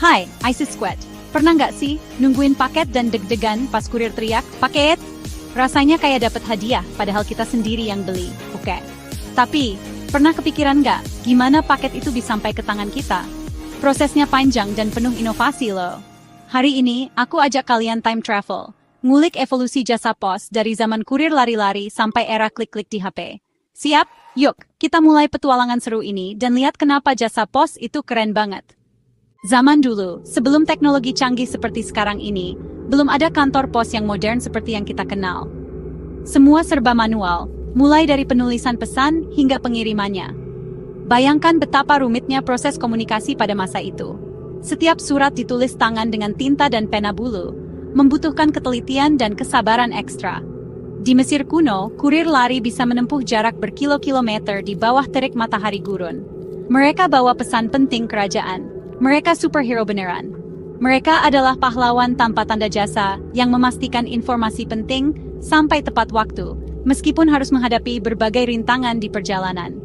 Hai, Isis Squad. Pernah nggak sih nungguin paket dan deg-degan pas kurir teriak, "Paket!" Rasanya kayak dapat hadiah, padahal kita sendiri yang beli. Oke. Tapi, pernah kepikiran nggak gimana paket itu bisa sampai ke tangan kita? Prosesnya panjang dan penuh inovasi loh. Hari ini, aku ajak kalian time travel. Ngulik evolusi jasa pos dari zaman kurir lari-lari sampai era klik-klik di HP. Siap? Yuk, kita mulai petualangan seru ini dan lihat kenapa jasa pos itu keren banget. Zaman dulu, sebelum teknologi canggih seperti sekarang ini, belum ada kantor pos yang modern seperti yang kita kenal. Semua serba manual, mulai dari penulisan pesan hingga pengirimannya. Bayangkan betapa rumitnya proses komunikasi pada masa itu. Setiap surat ditulis tangan dengan tinta dan pena bulu, membutuhkan ketelitian dan kesabaran ekstra. Di Mesir kuno, kurir lari bisa menempuh jarak berkilo-kilometer di bawah terik matahari gurun. Mereka bawa pesan penting kerajaan. Mereka superhero beneran. Mereka adalah pahlawan tanpa tanda jasa yang memastikan informasi penting sampai tepat waktu, meskipun harus menghadapi berbagai rintangan di perjalanan.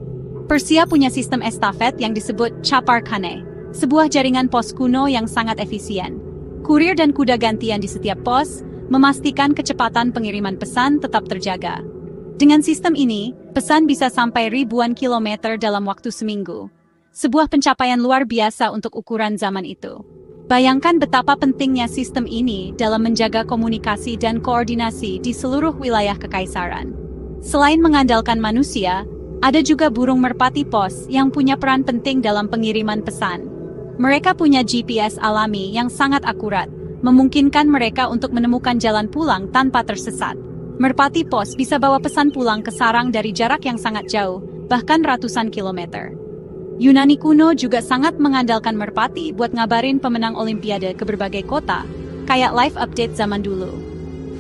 Persia punya sistem estafet yang disebut Chaparkhane, sebuah jaringan pos kuno yang sangat efisien. Kurir dan kuda gantian di setiap pos, memastikan kecepatan pengiriman pesan tetap terjaga. Dengan sistem ini, pesan bisa sampai ribuan kilometer dalam waktu seminggu. Sebuah pencapaian luar biasa untuk ukuran zaman itu. Bayangkan betapa pentingnya sistem ini dalam menjaga komunikasi dan koordinasi di seluruh wilayah kekaisaran. Selain mengandalkan manusia, ada juga burung merpati pos yang punya peran penting dalam pengiriman pesan. Mereka punya GPS alami yang sangat akurat, memungkinkan mereka untuk menemukan jalan pulang tanpa tersesat. Merpati pos bisa bawa pesan pulang ke sarang dari jarak yang sangat jauh, bahkan ratusan kilometer. Yunani kuno juga sangat mengandalkan merpati buat ngabarin pemenang olimpiade ke berbagai kota, kayak live update zaman dulu.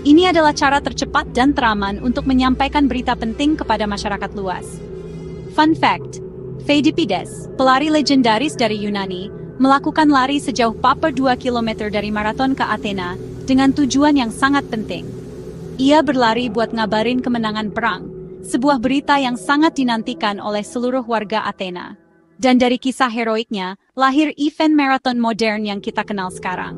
Ini adalah cara tercepat dan teraman untuk menyampaikan berita penting kepada masyarakat luas. Fun fact, Pheidippides, pelari legendaris dari Yunani, melakukan lari sejauh 42 km dari maraton ke Athena dengan tujuan yang sangat penting. Ia berlari buat ngabarin kemenangan perang, sebuah berita yang sangat dinantikan oleh seluruh warga Athena. Dan dari kisah heroiknya, lahir event maraton modern yang kita kenal sekarang.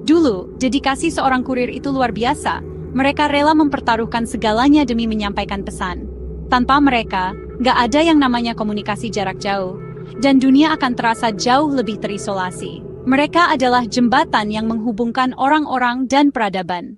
Dulu, dedikasi seorang kurir itu luar biasa. Mereka rela mempertaruhkan segalanya demi menyampaikan pesan. Tanpa mereka, nggak ada yang namanya komunikasi jarak jauh. Dan dunia akan terasa jauh lebih terisolasi. Mereka adalah jembatan yang menghubungkan orang-orang dan peradaban.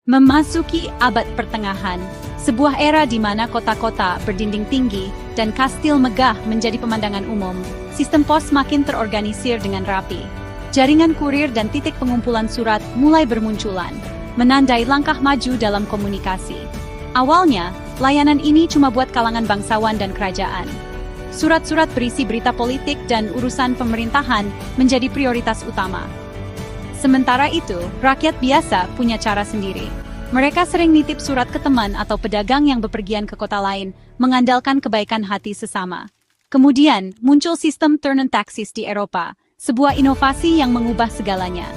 Memasuki abad pertengahan, sebuah era di mana kota-kota berdinding tinggi dan kastil megah menjadi pemandangan umum, sistem pos makin terorganisir dengan rapi. Jaringan kurir dan titik pengumpulan surat mulai bermunculan, menandai langkah maju dalam komunikasi. Awalnya, layanan ini cuma buat kalangan bangsawan dan kerajaan. Surat-surat berisi berita politik dan urusan pemerintahan menjadi prioritas utama. Sementara itu, rakyat biasa punya cara sendiri. Mereka sering nitip surat ke teman atau pedagang yang bepergian ke kota lain, mengandalkan kebaikan hati sesama. Kemudian, muncul sistem turn and taxis di Eropa, sebuah inovasi yang mengubah segalanya.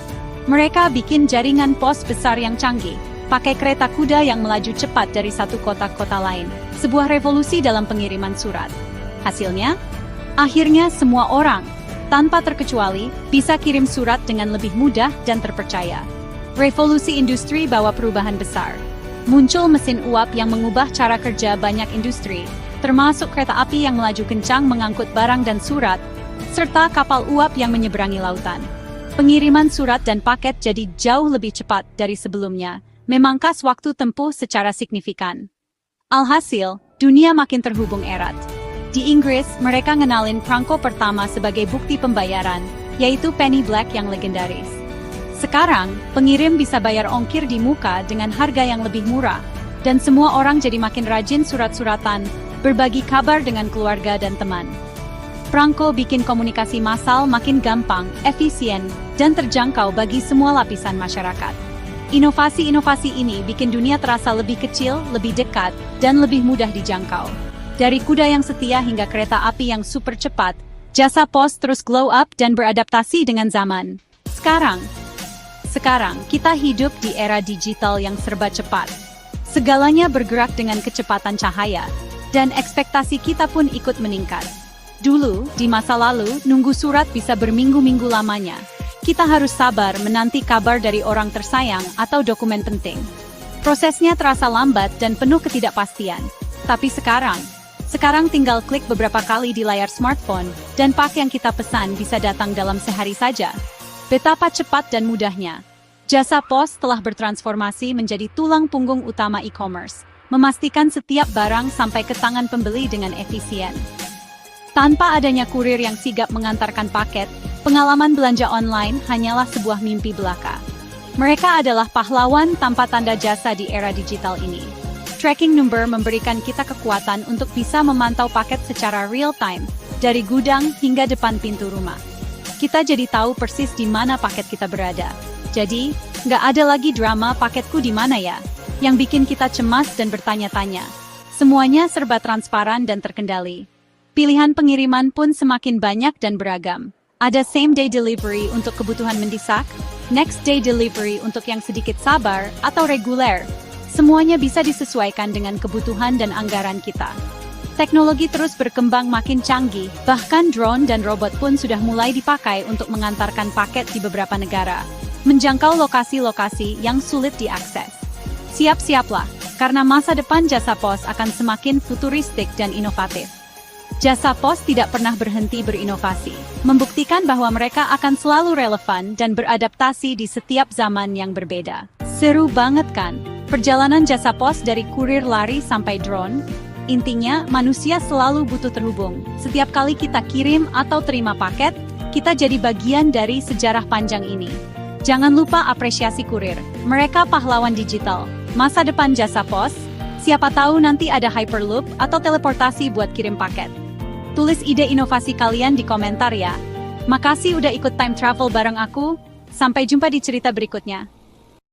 Mereka bikin jaringan pos besar yang canggih, pakai kereta kuda yang melaju cepat dari satu kota ke kota lain, sebuah revolusi dalam pengiriman surat. Hasilnya, akhirnya semua orang, tanpa terkecuali, bisa kirim surat dengan lebih mudah dan terpercaya. Revolusi industri bawa perubahan besar. Muncul mesin uap yang mengubah cara kerja banyak industri, termasuk kereta api yang melaju kencang mengangkut barang dan surat, serta kapal uap yang menyeberangi lautan. Pengiriman surat dan paket jadi jauh lebih cepat dari sebelumnya, memangkas waktu tempuh secara signifikan. Alhasil, dunia makin terhubung erat. Di Inggris, mereka ngenalin prangko pertama sebagai bukti pembayaran, yaitu penny black yang legendaris. Sekarang, pengirim bisa bayar ongkir di muka dengan harga yang lebih murah, dan semua orang jadi makin rajin surat-suratan, berbagi kabar dengan keluarga dan teman. Prangko bikin komunikasi massal makin gampang, efisien, dan terjangkau bagi semua lapisan masyarakat. Inovasi-inovasi ini bikin dunia terasa lebih kecil, lebih dekat, dan lebih mudah dijangkau. Dari kuda yang setia hingga kereta api yang super cepat, jasa pos terus glow up dan beradaptasi dengan zaman. Sekarang kita hidup di era digital yang serba cepat. Segalanya bergerak dengan kecepatan cahaya, dan ekspektasi kita pun ikut meningkat. Dulu, di masa lalu, nunggu surat bisa berminggu-minggu lamanya. kita harus sabar menanti kabar dari orang tersayang atau dokumen penting. Prosesnya terasa lambat dan penuh ketidakpastian. Tapi sekarang tinggal klik beberapa kali di layar smartphone, dan pak yang kita pesan bisa datang dalam sehari saja. Betapa cepat dan mudahnya. Jasa pos telah bertransformasi menjadi tulang punggung utama e-commerce, memastikan setiap barang sampai ke tangan pembeli dengan efisien. Tanpa adanya kurir yang sigap mengantarkan paket, pengalaman belanja online hanyalah sebuah mimpi belaka. Mereka adalah pahlawan tanpa tanda jasa di era digital ini. Tracking number memberikan kita kekuatan untuk bisa memantau paket secara real-time, dari gudang hingga depan pintu rumah. Kita jadi tahu persis di mana paket kita berada. Jadi, nggak ada lagi drama paketku di mana ya, yang bikin kita cemas dan bertanya-tanya. Semuanya serba transparan dan terkendali. Pilihan pengiriman pun semakin banyak dan beragam. Ada same-day delivery untuk kebutuhan mendesak, next-day delivery untuk yang sedikit sabar, atau reguler. Semuanya bisa disesuaikan dengan kebutuhan dan anggaran kita. Teknologi terus berkembang makin canggih, bahkan drone dan robot pun sudah mulai dipakai untuk mengantarkan paket di beberapa negara, menjangkau lokasi-lokasi yang sulit diakses. Siap-siaplah, karena masa depan jasa pos akan semakin futuristik dan inovatif. Jasa pos tidak pernah berhenti berinovasi, membuktikan bahwa mereka akan selalu relevan dan beradaptasi di setiap zaman yang berbeda. Seru banget kan? Perjalanan jasa pos dari kurir lari sampai drone. Intinya, manusia selalu butuh terhubung. Setiap kali kita kirim atau terima paket, kita jadi bagian dari sejarah panjang ini. Jangan lupa apresiasi kurir. Mereka pahlawan digital. Masa depan jasa pos, siapa tahu nanti ada hyperloop atau teleportasi buat kirim paket. Tulis ide inovasi kalian di komentar ya. Makasih udah ikut time travel bareng aku. Sampai jumpa di cerita berikutnya.